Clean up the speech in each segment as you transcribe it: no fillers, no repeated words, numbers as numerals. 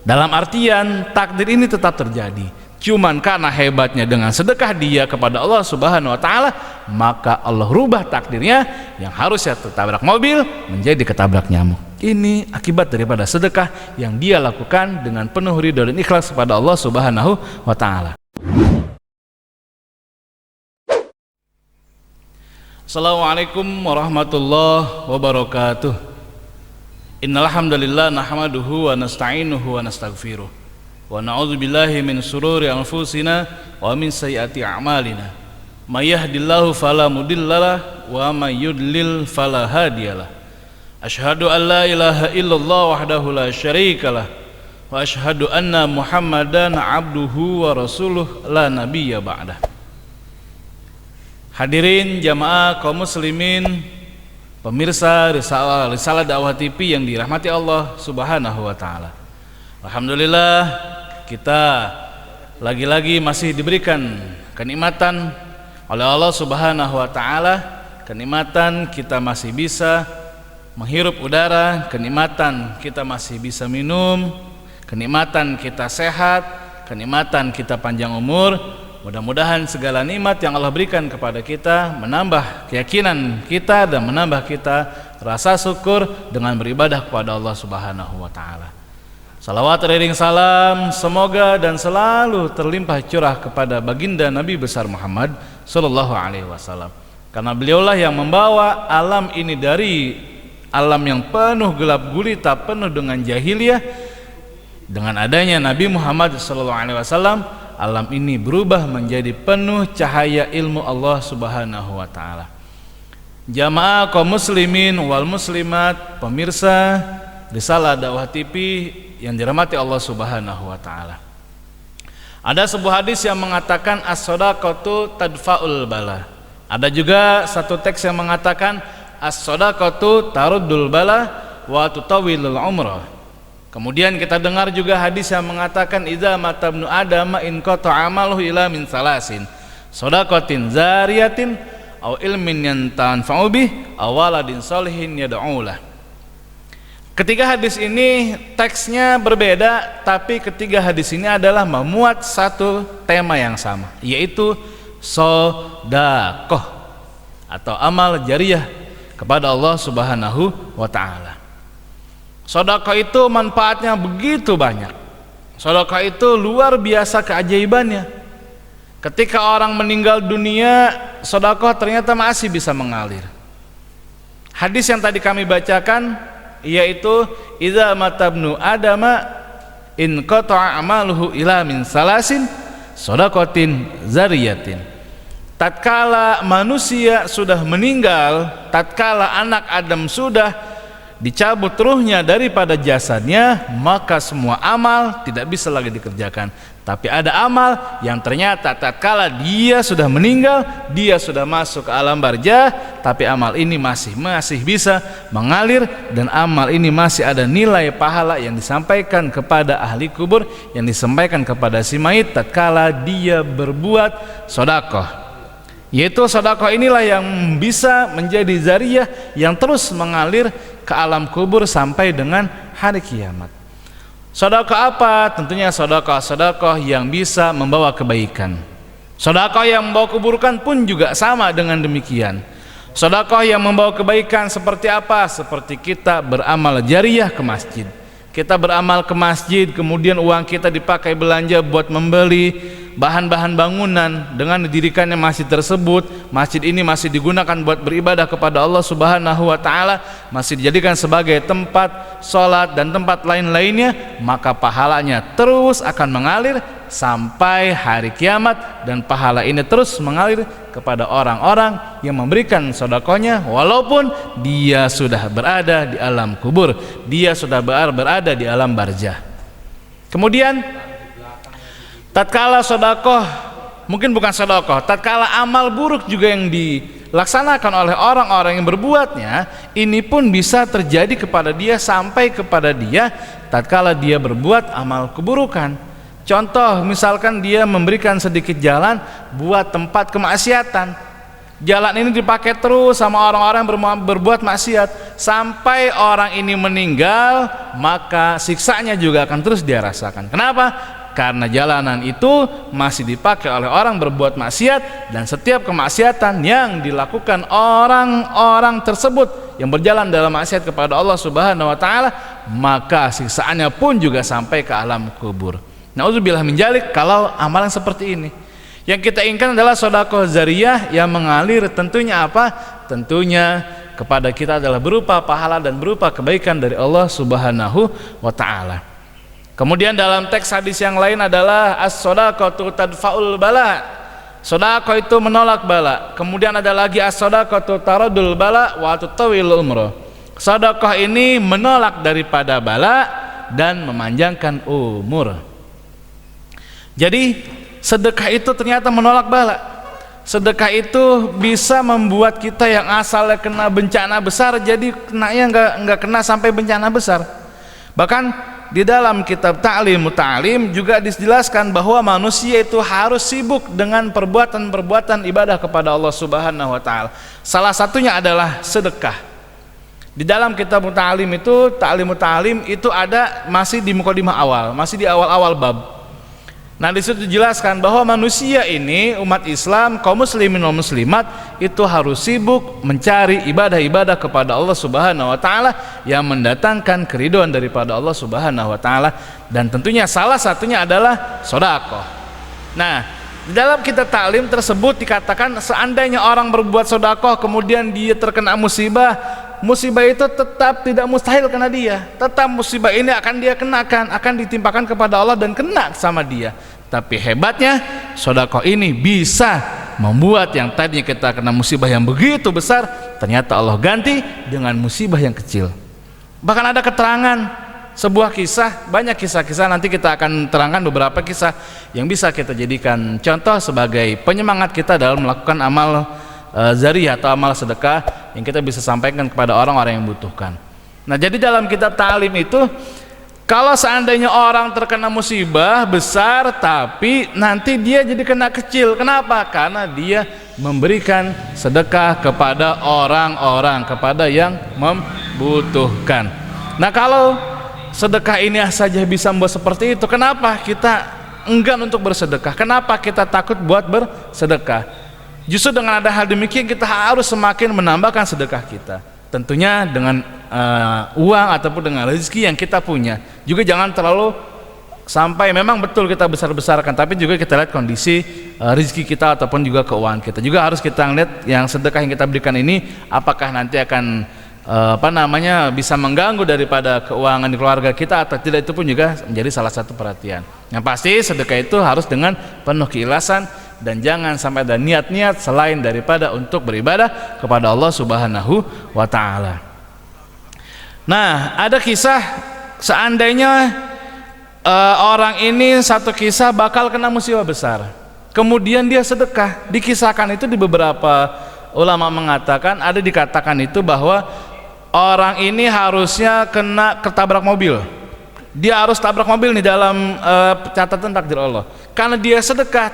Dalam artian takdir ini tetap terjadi, cuman karena hebatnya dengan sedekah dia kepada Allah Subhanahu wa taala, maka Allah rubah takdirnya yang harusnya tertabrak mobil menjadi ketabrak nyamuk. Ini akibat daripada sedekah yang dia lakukan dengan penuh ridho dan ikhlas kepada Allah Subhanahu wa taala. Assalamualaikum warahmatullahi wabarakatuh. Innal hamdalillah nahmaduhu wa nasta'inuhu wa nastaghfiruh wa na'udzu billahi min shururi anfusina wa min sayyiati a'malina. May yahdihillahu fala mudhillalah wa may yudlil fala hadiyalah. Asyhadu an la ilaha illallah wahdahu la syarikalah wa asyhadu anna Muhammadan abduhu wa rasuluh la nabiyya ba'dah. Hadirin jamaah kaum muslimin, pemirsa Risalah Dakwah TV yang dirahmati Allah Subhanahu wa taala. Alhamdulillah, kita lagi-lagi masih diberikan kenikmatan oleh Allah Subhanahu wa taala, kenikmatan kita masih bisa menghirup udara, kenikmatan kita masih bisa minum, kenikmatan kita sehat, kenikmatan kita panjang umur. Mudah-mudahan segala nikmat yang Allah berikan kepada kita menambah keyakinan kita dan menambah kita rasa syukur dengan beribadah kepada Allah Subhanahu wa taala. Salawat ring salam semoga dan selalu terlimpah curah kepada baginda Nabi besar Muhammad sallallahu alaihi wasallam. Karena beliaulah yang membawa alam ini dari alam yang penuh gelap gulita, penuh dengan jahiliyah. Dengan adanya Nabi Muhammad sallallahu alaihi wasallam, alam ini berubah menjadi penuh cahaya ilmu Allah Subhanahu wa taala. Jamaah kaum muslimin wal muslimat, pemirsa Risalah Dakwah TV yang dirahmati Allah Subhanahu wa taala. Ada sebuah hadis yang mengatakan as-shadaqatu tadfa'ul bala. Ada juga satu teks yang mengatakan as-shadaqatu taruddul bala wa tutawilul umrah. Kemudian kita dengar juga hadis yang mengatakan idza mata ibnu adama in qata'a amaluhu ila min salasin shadaqatin zariyatin aw ilmin yantanfa'u bih aw waladin shalihin yad'ulah. Ketiga hadis ini teksnya berbeda, tapi ketiga hadis ini adalah memuat satu tema yang sama, yaitu sedekah atau amal jariyah kepada Allah Subhanahu wa taala. Sedekah itu manfaatnya begitu banyak. Sedekah itu luar biasa keajaibannya. Ketika orang meninggal dunia, sedekah ternyata masih bisa mengalir. Hadis yang tadi kami bacakan yaitu idza mata ibnu adama in qata'a amaluhu ila min salasin shadaqatin zariyatin. Tatkala manusia sudah meninggal, tatkala anak Adam sudah dicabut ruhnya daripada jasadnya, maka semua amal tidak bisa lagi dikerjakan. Tapi ada amal yang ternyata tatkala dia sudah meninggal, dia sudah masuk ke alam barzah, tapi amal ini masih bisa mengalir, dan amal ini masih ada nilai pahala yang disampaikan kepada ahli kubur, yang disampaikan kepada si mayit tatkala dia berbuat sedekah. Yaitu sedekah inilah yang bisa menjadi zariyah yang terus mengalir ke alam kubur sampai dengan hari kiamat. Sedekah apa? Tentunya sedekah yang bisa membawa kebaikan. Sedekah yang membawa keburukan pun juga sama dengan demikian. Sedekah yang membawa kebaikan seperti apa? Seperti kita beramal jariyah ke masjid. Kita beramal ke masjid, kemudian uang kita dipakai belanja buat membeli bahan-bahan bangunan. Dengan didirikannya masjid tersebut, masjid ini masih digunakan buat beribadah kepada Allah Subhanahu wa taala, masih dijadikan sebagai tempat sholat dan tempat lain-lainnya, maka pahalanya terus akan mengalir sampai hari kiamat, dan pahala ini terus mengalir kepada orang-orang yang memberikan sedekahnya walaupun dia sudah berada di alam kubur, dia sudah berada di alam barzah. Kemudian tatkala sedekah, mungkin bukan sedekah, tatkala amal buruk juga yang dilaksanakan oleh orang-orang yang berbuatnya, ini pun bisa terjadi kepada dia, sampai kepada dia tatkala dia berbuat amal keburukan. Contoh, misalkan dia memberikan sedikit jalan buat tempat kemaksiatan, Jalan ini dipakai terus sama orang-orang yang berbuat maksiat sampai orang ini meninggal, maka siksanya juga akan terus dia rasakan. Kenapa? Karena jalanan itu masih dipakai oleh orang berbuat maksiat, dan setiap kemaksiatan yang dilakukan orang-orang tersebut yang berjalan dalam maksiat kepada Allah Subhanahu wa taala, maka siksaannya pun juga sampai ke alam kubur. Nauzubillah min dzalik kalau amalan seperti ini. Yang kita inginkan adalah sedekah jariyah yang mengalir, tentunya apa? Tentunya kepada kita adalah berupa pahala dan berupa kebaikan dari Allah Subhanahu wa taala. Kemudian dalam teks hadis yang lain adalah as-shadaqatu tadfa'ul bala. Sedekah itu menolak bala. Kemudian ada lagi as-shadaqatu taradul bala wa tutawil umrah. Sedekah ini menolak daripada bala dan memanjangkan umur. Jadi sedekah itu ternyata menolak bala. Sedekah itu bisa membuat kita yang asalnya kena bencana besar jadi kenanya nggak kena sampai bencana besar. Bahkan di dalam kitab Ta'lim juga dijelaskan bahwa manusia itu harus sibuk dengan perbuatan-perbuatan ibadah kepada Allah Subhanahu wa taala. Salah satunya adalah sedekah. Di dalam kitab Ta'lim itu ada masih di mukadimah awal, masih di awal-awal bab. Nah, di situ dijelaskan bahwa manusia ini, umat Islam, kaum muslimin dan muslimat itu harus sibuk mencari ibadah-ibadah kepada Allah Subhanahu wa taala yang mendatangkan keridhaan daripada Allah Subhanahu wa taala, dan tentunya salah satunya adalah sedekah. Nah, di dalam kitab Ta'lim tersebut dikatakan seandainya orang berbuat sedekah kemudian dia terkena musibah, musibah itu tetap tidak mustahil kena dia, tetap musibah ini akan dia kenakan, akan ditimpakan kepada Allah dan kena sama dia. Tapi hebatnya sedekah ini bisa membuat yang tadinya kita kena musibah yang begitu besar, ternyata Allah ganti dengan musibah yang kecil. Bahkan ada keterangan sebuah kisah, banyak kisah-kisah, nanti kita akan terangkan beberapa kisah yang bisa kita jadikan contoh sebagai penyemangat kita dalam melakukan amal zariyah atau amal sedekah yang kita bisa sampaikan kepada orang-orang yang membutuhkan. Nah, jadi dalam kitab Ta'lim itu, kalau seandainya orang terkena musibah besar tapi nanti dia jadi kena kecil, kenapa? Karena dia memberikan sedekah kepada orang-orang, kepada yang membutuhkan. Nah, kalau sedekah ini saja bisa membuat seperti itu, kenapa kita enggan untuk bersedekah? Kenapa kita takut buat bersedekah? Justru dengan ada hal demikian kita harus semakin menambahkan sedekah kita, tentunya dengan uang ataupun dengan rezeki yang kita punya. Juga jangan terlalu sampai memang betul kita besar-besarkan, tapi juga kita lihat kondisi rezeki kita ataupun juga keuangan kita. Juga harus kita lihat yang sedekah yang kita berikan ini apakah nanti akan bisa mengganggu daripada keuangan di keluarga kita atau tidak, itu pun juga menjadi salah satu perhatian. Yang pasti sedekah itu harus dengan penuh keikhlasan dan jangan sampai ada niat-niat selain daripada untuk beribadah kepada Allah Subhanahu wa taala. Nah, ada kisah seandainya orang ini satu kisah bakal kena musibah besar, kemudian dia sedekah. Dikisahkan itu di beberapa ulama mengatakan, ada dikatakan itu bahwa orang ini harusnya kena ketabrak mobil. Dia harus tabrak mobil nih dalam catatan takdir Allah. Karena dia sedekah,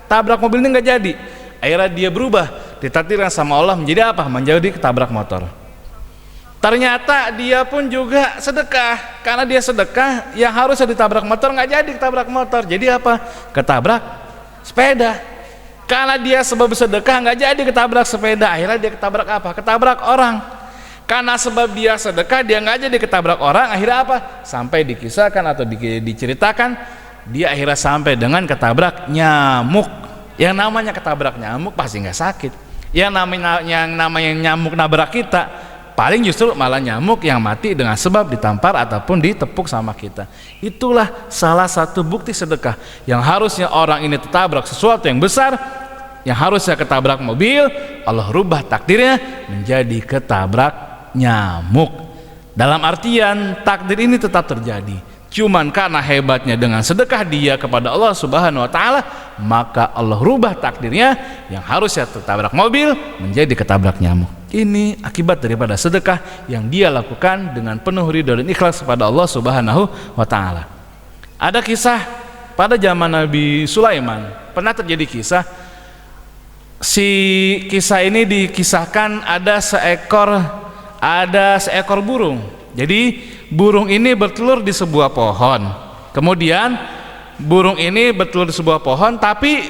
tabrak mobil ini nggak jadi. Akhirnya dia berubah, ditakdirkan sama Allah menjadi apa? Menjadi ketabrak motor. Ternyata dia pun juga sedekah. Karena dia sedekah, yang harusnya ditabrak motor nggak jadi ketabrak motor. Jadi apa? Ketabrak sepeda. Karena dia sebab sedekah nggak jadi ketabrak sepeda, akhirnya dia ketabrak apa? Ketabrak orang. Karena sebab dia sedekah dia nggak jadi ketabrak orang, akhirnya apa? Sampai dikisahkan atau diceritakan dia akhirnya sampai dengan ketabrak nyamuk. Yang namanya ketabrak nyamuk pasti nggak sakit. Yang namanya nyamuk nabrak kita, paling justru malah nyamuk yang mati dengan sebab ditampar ataupun ditepuk sama kita. Itulah salah satu bukti sedekah. Yang harusnya orang ini tertabrak sesuatu yang besar, yang harusnya ketabrak mobil, Allah rubah takdirnya menjadi ketabrak nyamuk. Dalam artian takdir ini tetap terjadi, cuman karena hebatnya dengan sedekah dia kepada Allah Subhanahu wa taala, maka Allah rubah takdirnya yang harusnya tertabrak mobil menjadi ketabrak nyamuk. Ini akibat daripada sedekah yang dia lakukan dengan penuh ridho dan ikhlas kepada Allah Subhanahu wa taala. Ada kisah pada zaman Nabi Sulaiman, pernah terjadi kisah si kisah ini dikisahkan ada seekor burung. Jadi burung ini bertelur di sebuah pohon. Kemudian burung ini bertelur di sebuah pohon, tapi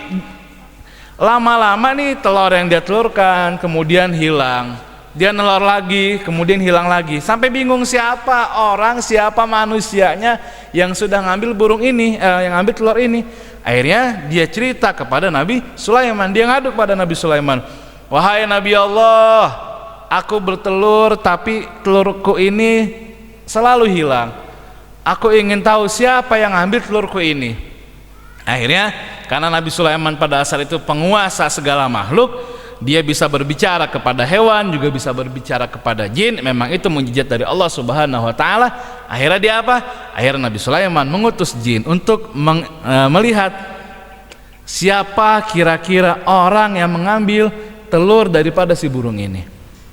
lama-lama nih telur yang dia telurkan kemudian hilang. Dia nelor lagi, kemudian hilang lagi. Sampai bingung siapa manusianya yang sudah ngambil burung ini, yang ngambil telur ini. Akhirnya dia cerita kepada Nabi Sulaiman. Dia ngadu kepada Nabi Sulaiman, "Wahai Nabi Allah, aku bertelur tapi telurku ini selalu hilang. Aku ingin tahu siapa yang ngambil telurku ini." Akhirnya karena Nabi Sulaiman pada saat itu penguasa segala makhluk, dia bisa berbicara kepada hewan, juga bisa berbicara kepada jin. Memang itu mukjizat dari Allah Subhanahu wa taala. Akhirnya dia apa? Akhirnya Nabi Sulaiman mengutus jin untuk melihat siapa kira-kira orang yang mengambil telur daripada si burung ini.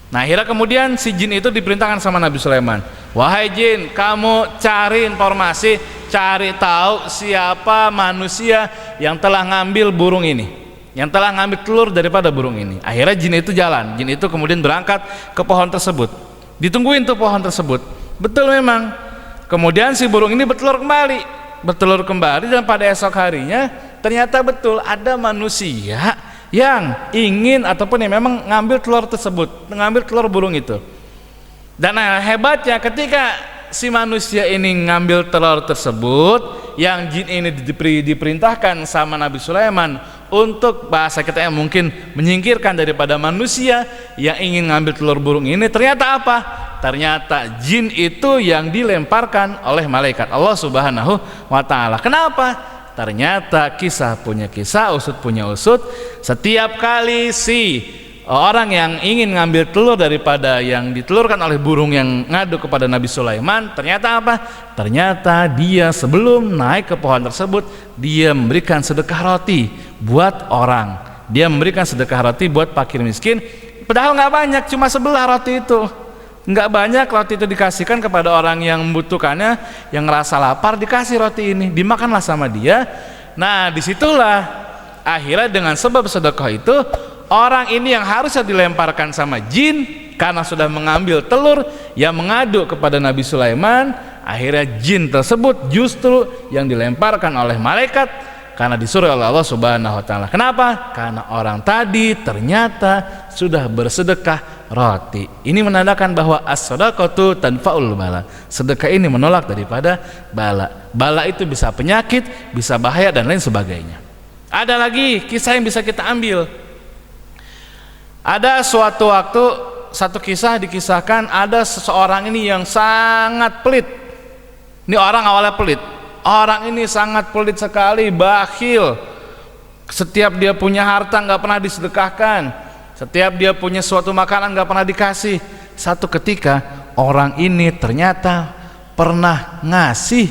Nah, akhirnya kemudian si jin itu diperintahkan sama Nabi Sulaiman, "Wahai jin, kamu cari informasi, cari tahu siapa manusia yang telah ngambil burung ini, yang telah ngambil telur daripada burung ini." Akhirnya jin itu jalan. Jin itu kemudian berangkat ke pohon tersebut. Ditungguin tuh pohon tersebut. Betul memang. Kemudian si burung ini bertelur kembali dan pada esok harinya ternyata betul ada manusia yang ingin ataupun yang memang ngambil telur tersebut, ngambil telur burung itu. Dan hebatnya ketika si manusia ini ngambil telur tersebut, yang jin ini diperintahkan sama Nabi Sulaiman untuk, bahasa kita yang mungkin menyingkirkan daripada manusia yang ingin ngambil telur burung ini, ternyata apa? Ternyata jin itu yang dilemparkan oleh malaikat Allah Subhanahu wa taala. Kenapa? Ternyata kisah punya kisah, usut punya usut. Setiap kali si orang yang ingin ngambil telur daripada yang ditelurkan oleh burung yang ngadu kepada Nabi Sulaiman, ternyata apa? Ternyata dia sebelum naik ke pohon tersebut, dia memberikan sedekah roti buat orang. Dia memberikan sedekah roti buat fakir miskin. Padahal nggak banyak, cuma sebelah roti itu. Nggak banyak roti itu dikasihkan kepada orang yang membutuhkannya, yang ngerasa lapar, dikasih roti ini, dimakanlah sama dia. Nah, disitulah akhirnya dengan sebab sedekah itu, orang ini yang harusnya dilemparkan sama jin karena sudah mengambil telur yang mengadu kepada Nabi Sulaiman, akhirnya jin tersebut justru yang dilemparkan oleh malaikat karena disuruh oleh Allah Subhanahu wa taala. Kenapa? Karena orang tadi ternyata sudah bersedekah roti. Ini menandakan bahwa as-shadaqatu tanfa'ul bala. Sedekah ini menolak daripada bala. Bala itu bisa penyakit, bisa bahaya dan lain sebagainya. Ada lagi kisah yang bisa kita ambil. Ada suatu waktu, satu kisah dikisahkan, ada seseorang ini yang sangat pelit. Ini orang awalnya pelit. Orang ini sangat pelit sekali, bakhil. Setiap dia punya harta nggak pernah disedekahkan. Setiap dia punya suatu makanan nggak pernah dikasih. Satu ketika orang ini ternyata pernah ngasih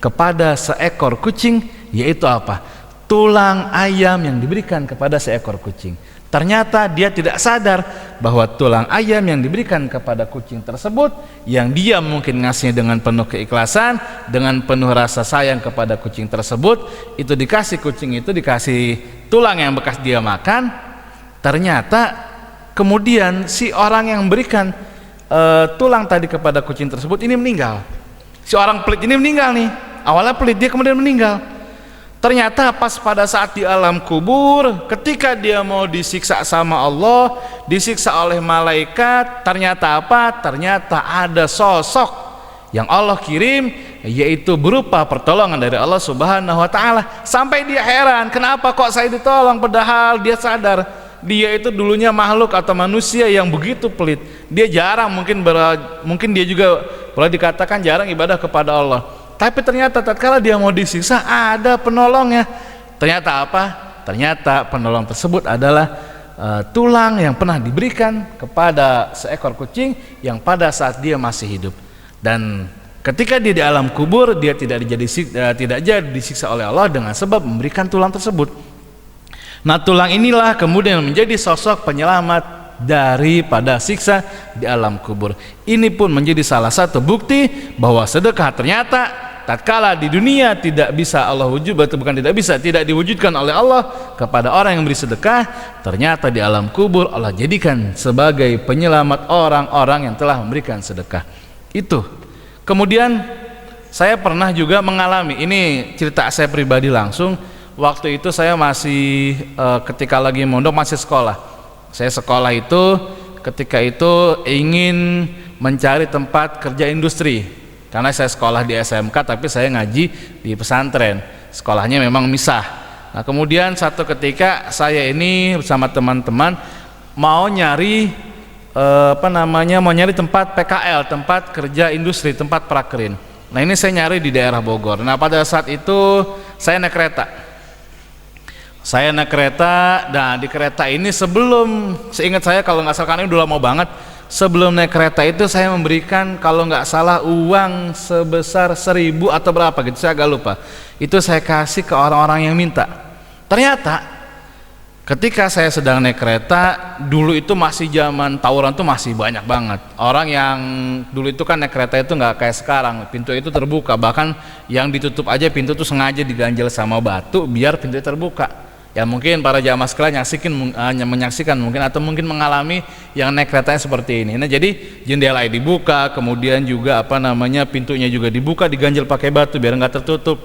kepada seekor kucing, yaitu apa? Tulang ayam yang diberikan kepada seekor kucing. Ternyata dia tidak sadar bahwa tulang ayam yang diberikan kepada kucing tersebut, yang dia mungkin ngasihnya dengan penuh keikhlasan, dengan penuh rasa sayang kepada kucing tersebut, itu dikasih kucing itu, dikasih tulang yang bekas dia makan. Ternyata kemudian si orang yang memberikan tulang tadi kepada kucing tersebut ini meninggal. Si orang pelit ini meninggal nih. Awalnya pelit, dia kemudian meninggal. Ternyata pas pada saat di alam kubur, ketika dia mau disiksa sama Allah, disiksa oleh malaikat, ternyata apa? Ternyata ada sosok yang Allah kirim, yaitu berupa pertolongan dari Allah Subhanahu wa taala. Sampai dia heran, kenapa kok saya ditolong, padahal dia sadar dia itu dulunya makhluk atau manusia yang begitu pelit. Dia jarang, mungkin dia juga boleh dikatakan jarang ibadah kepada Allah. Tapi ternyata tatkala dia mau disiksa, ada penolongnya. Ternyata apa? Ternyata penolong tersebut adalah tulang yang pernah diberikan kepada seekor kucing yang pada saat dia masih hidup. Dan ketika dia di alam kubur, dia tidak jadi disiksa oleh Allah dengan sebab memberikan tulang tersebut. Nah, tulang inilah kemudian menjadi sosok penyelamat daripada siksa di alam kubur. Ini pun menjadi salah satu bukti bahwa sedekah ternyata tatkala di dunia tidak bisa Allah tidak diwujudkan oleh Allah kepada orang yang beri sedekah, ternyata di alam kubur Allah jadikan sebagai penyelamat orang-orang yang telah memberikan sedekah. Itu. Kemudian saya pernah juga mengalami, ini cerita saya pribadi langsung. Waktu itu saya masih ketika lagi mondok masih sekolah. Saya sekolah itu ketika itu ingin mencari tempat kerja industri, karena saya sekolah di SMK tapi saya ngaji di pesantren, sekolahnya memang misah. Nah kemudian satu ketika saya ini bersama teman-teman mau nyari mau nyari tempat PKL, tempat kerja industri, tempat prakerin. Nah ini saya nyari di daerah Bogor. Nah pada saat itu saya naik kereta. Nah di kereta ini sebelum, seingat saya kalau nggak salah, karena ini udah lama banget, sebelum naik kereta itu saya memberikan kalau nggak salah uang sebesar 1.000 atau berapa gitu, saya agak lupa. Itu saya kasih ke orang-orang yang minta. Ternyata ketika saya sedang naik kereta, dulu itu masih zaman tawuran tuh masih banyak banget. Orang yang dulu itu kan naik kereta itu nggak kayak sekarang, pintu itu terbuka, bahkan yang ditutup aja pintu tuh sengaja diganjel sama batu biar pintu terbuka. Ya mungkin para jamaah sekalian menyaksikan mungkin atau mungkin mengalami yang naik keretanya seperti ini. Nah jadi jendela dibuka, kemudian juga pintunya juga dibuka, diganjel pakai batu biar nggak tertutup.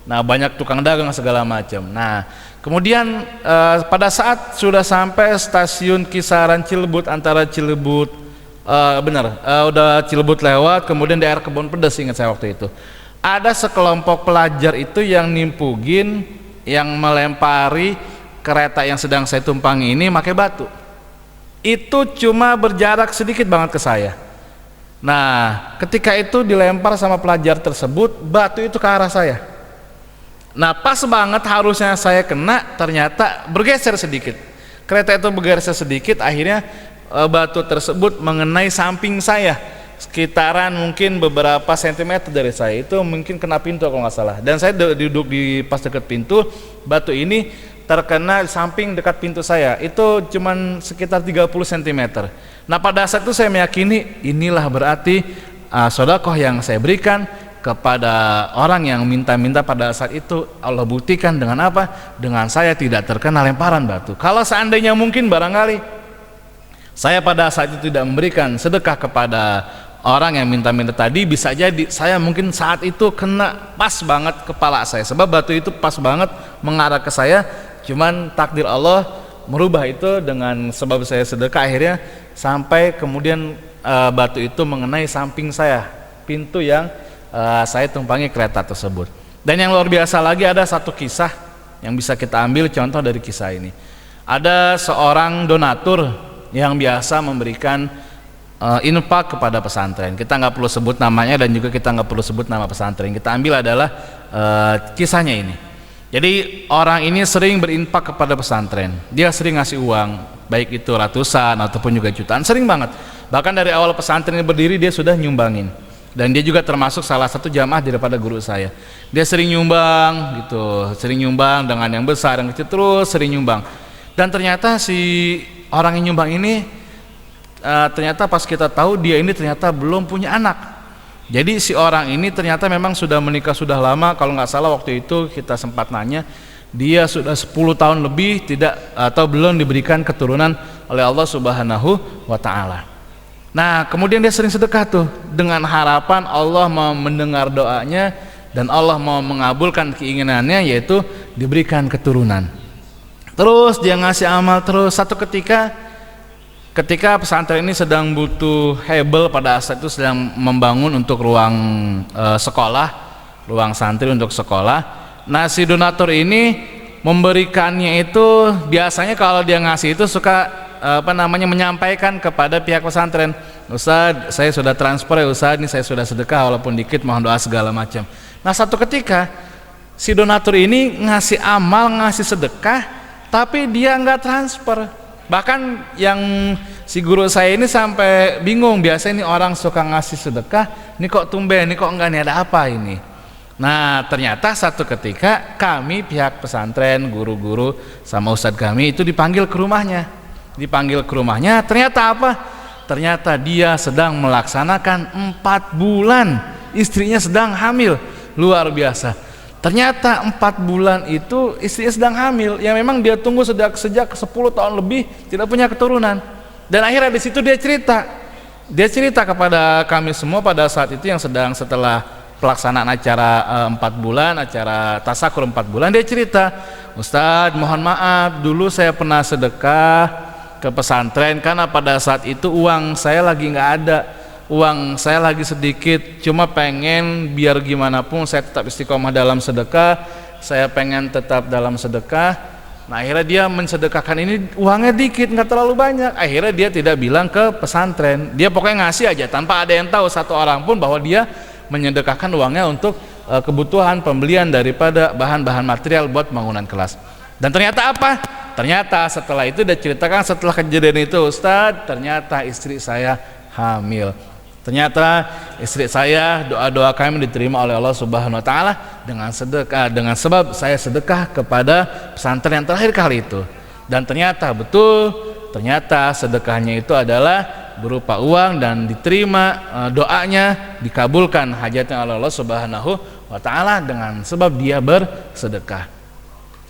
Nah banyak tukang dagang segala macam. Nah kemudian pada saat sudah sampai stasiun kisaran Cilebut, antara Cilebut udah Cilebut lewat, kemudian daerah Kebon Pedes, ingat saya waktu itu ada sekelompok pelajar itu yang nimpugin, yang melempari kereta yang sedang saya tumpangi ini pakai batu. Itu cuma berjarak sedikit banget ke saya. Nah ketika itu dilempar sama pelajar tersebut, batu itu ke arah saya. Nah pas banget harusnya saya kena, ternyata bergeser sedikit. Kereta itu bergeser sedikit, akhirnya batu tersebut mengenai samping saya, sekitaran mungkin beberapa sentimeter dari saya. Itu mungkin kena pintu kalau nggak salah, dan saya duduk di pas dekat pintu. Batu ini terkena samping dekat pintu saya, itu cuman sekitar 30 cm. Nah pada saat itu saya meyakini inilah berarti sedekah yang saya berikan kepada orang yang minta-minta pada saat itu Allah buktikan dengan apa? Dengan saya tidak terkena lemparan batu. Kalau seandainya mungkin barangkali saya pada saat itu tidak memberikan sedekah kepada orang yang minta-minta tadi, bisa jadi saya mungkin saat itu kena pas banget kepala saya, sebab batu itu pas banget mengarah ke saya. Cuman takdir Allah merubah itu dengan sebab saya sedekah, akhirnya sampai kemudian batu itu mengenai samping saya, pintu yang saya tumpangi kereta tersebut. Dan yang luar biasa lagi, ada satu kisah yang bisa kita ambil contoh dari kisah ini. Ada seorang donatur yang biasa memberikan infak kepada pesantren. Kita nggak perlu sebut namanya dan juga kita nggak perlu sebut nama pesantren. Kita ambil adalah kisahnya ini. Jadi orang ini sering berinfak kepada pesantren. Dia sering ngasih uang, baik itu ratusan ataupun juga jutaan, sering banget. Bahkan dari awal pesantren ini berdiri dia sudah nyumbangin. Dan dia juga termasuk salah satu jamaah daripada guru saya. Dia sering nyumbang gitu, sering nyumbang dengan yang besar, yang kecil, terus sering nyumbang. Dan ternyata si orang yang nyumbang ini ternyata pas kita tahu dia ini ternyata belum punya anak. Jadi si orang ini ternyata memang sudah menikah sudah lama. Kalau nggak salah waktu itu kita sempat nanya, dia sudah 10 tahun lebih tidak atau belum diberikan keturunan oleh Allah Subhanahu wa Ta'ala. Nah kemudian dia sering sedekah tuh dengan harapan Allah mau mendengar doanya dan Allah mau mengabulkan keinginannya, yaitu diberikan keturunan. Terus dia ngasih amal terus. Satu ketika pesantren ini sedang butuh hebel, pada saat itu sedang membangun untuk ruang sekolah, ruang santri untuk sekolah. Nah si donatur ini memberikannya itu biasanya kalau dia ngasih itu suka menyampaikan kepada pihak pesantren, Ustaz saya sudah transfer ya Ustaz, ini saya sudah sedekah walaupun dikit, mohon doa segala macam. Nah satu ketika si donatur ini ngasih amal, ngasih sedekah, tapi dia nggak transfer. Bahkan yang si guru saya ini sampai bingung, biasanya ini orang suka ngasih sedekah, ini kok tumben, ini kok enggak, nih ada apa ini. Nah ternyata satu ketika kami pihak pesantren, guru-guru sama ustadz kami itu dipanggil ke rumahnya. Ternyata apa? Ternyata dia sedang melaksanakan 4 bulan, istrinya sedang hamil. luar biasa. Ternyata 4 bulan itu istri sedang hamil, yang memang dia tunggu sejak 10 tahun lebih tidak punya keturunan. Dan akhirnya di situ dia cerita kepada kami semua pada saat itu yang sedang setelah pelaksanaan acara 4 bulan, acara tasakur 4 bulan, dia cerita, Ustadz mohon maaf, dulu saya pernah sedekah ke pesantren karena pada saat itu uang saya lagi nggak ada, uang saya lagi sedikit, cuma pengen biar gimana pun saya tetap istiqomah dalam sedekah, saya pengen tetap dalam sedekah. Nah akhirnya dia mensedekahkan ini, uangnya dikit, nggak terlalu banyak. Akhirnya dia tidak bilang ke pesantren, dia pokoknya ngasih aja tanpa ada yang tahu satu orang pun bahwa dia menyedekahkan uangnya untuk kebutuhan pembelian daripada bahan-bahan material buat bangunan kelas. Dan ternyata apa? Ternyata setelah itu dia ceritakan, setelah kejadian itu, Ustadz, ternyata istri saya hamil. Ternyata istri saya, doa-doa kami diterima oleh Allah Subhanahu wa taala dengan sedekah, dengan sebab saya sedekah kepada pesantren yang terakhir kali itu. Dan ternyata betul, ternyata sedekahnya itu adalah berupa uang dan diterima, doanya dikabulkan hajatnya oleh Allah Subhanahu wa taala dengan sebab dia bersedekah.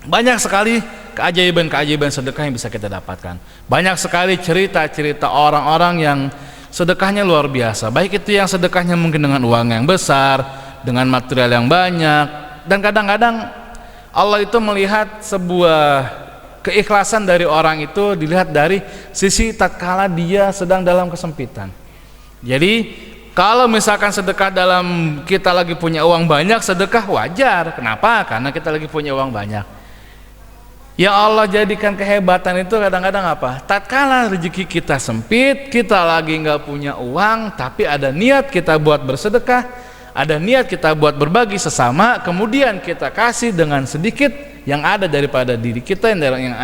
Banyak sekali keajaiban-keajaiban sedekah yang bisa kita dapatkan. Banyak sekali cerita-cerita orang-orang yang sedekahnya luar biasa, baik itu yang sedekahnya mungkin dengan uang yang besar, dengan material yang banyak. Dan kadang-kadang Allah itu melihat sebuah keikhlasan dari orang itu dilihat dari sisi tatkala dia sedang dalam kesempitan. Jadi kalau misalkan sedekah dalam kita lagi punya uang banyak, sedekah wajar. Kenapa? Karena kita lagi punya uang banyak. Yang Allah jadikan kehebatan itu kadang-kadang apa? Tatkala rezeki kita sempit, kita lagi nggak punya uang, tapi ada niat kita buat bersedekah, ada niat kita buat berbagi sesama, kemudian kita kasih dengan sedikit yang ada daripada diri kita,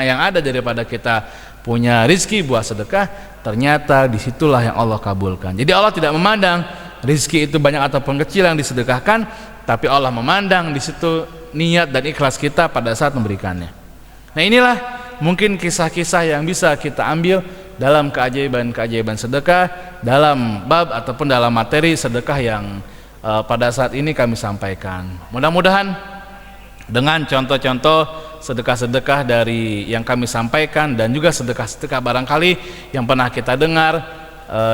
yang ada daripada kita punya rizki buat sedekah, ternyata disitulah yang Allah kabulkan. Jadi Allah tidak memandang rizki itu banyak ataupun kecil yang disedekahkan, tapi Allah memandang di situ niat dan ikhlas kita pada saat memberikannya. Nah inilah mungkin kisah-kisah yang bisa kita ambil dalam keajaiban-keajaiban sedekah, dalam bab ataupun dalam materi sedekah yang pada saat ini kami sampaikan. Mudah-mudahan dengan contoh-contoh sedekah-sedekah dari yang kami sampaikan dan juga sedekah-sedekah barangkali yang pernah kita dengar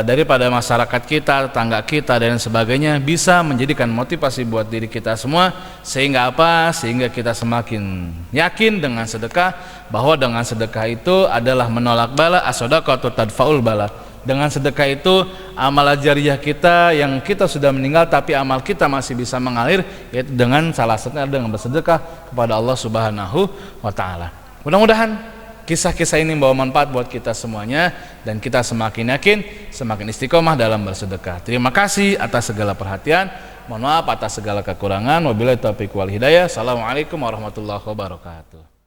daripada masyarakat kita, tetangga kita dan sebagainya, bisa menjadikan motivasi buat diri kita semua, sehingga apa? Sehingga kita semakin yakin dengan sedekah, bahwa dengan sedekah itu adalah menolak bala, as-shadaqatu tadfaul bala. Dengan sedekah itu amal jariah kita yang kita sudah meninggal tapi amal kita masih bisa mengalir, yaitu dengan salah satunya dengan bersedekah kepada Allah Subhanahu wa taala. Mudah-mudahan kisah-kisah ini membawa manfaat buat kita semuanya dan kita semakin yakin, semakin istiqomah dalam bersedekah. Terima kasih atas segala perhatian. Mohon maaf atas segala kekurangan. Wabillahi taufiq wal hidayah. Assalamualaikum warahmatullahi wabarakatuh.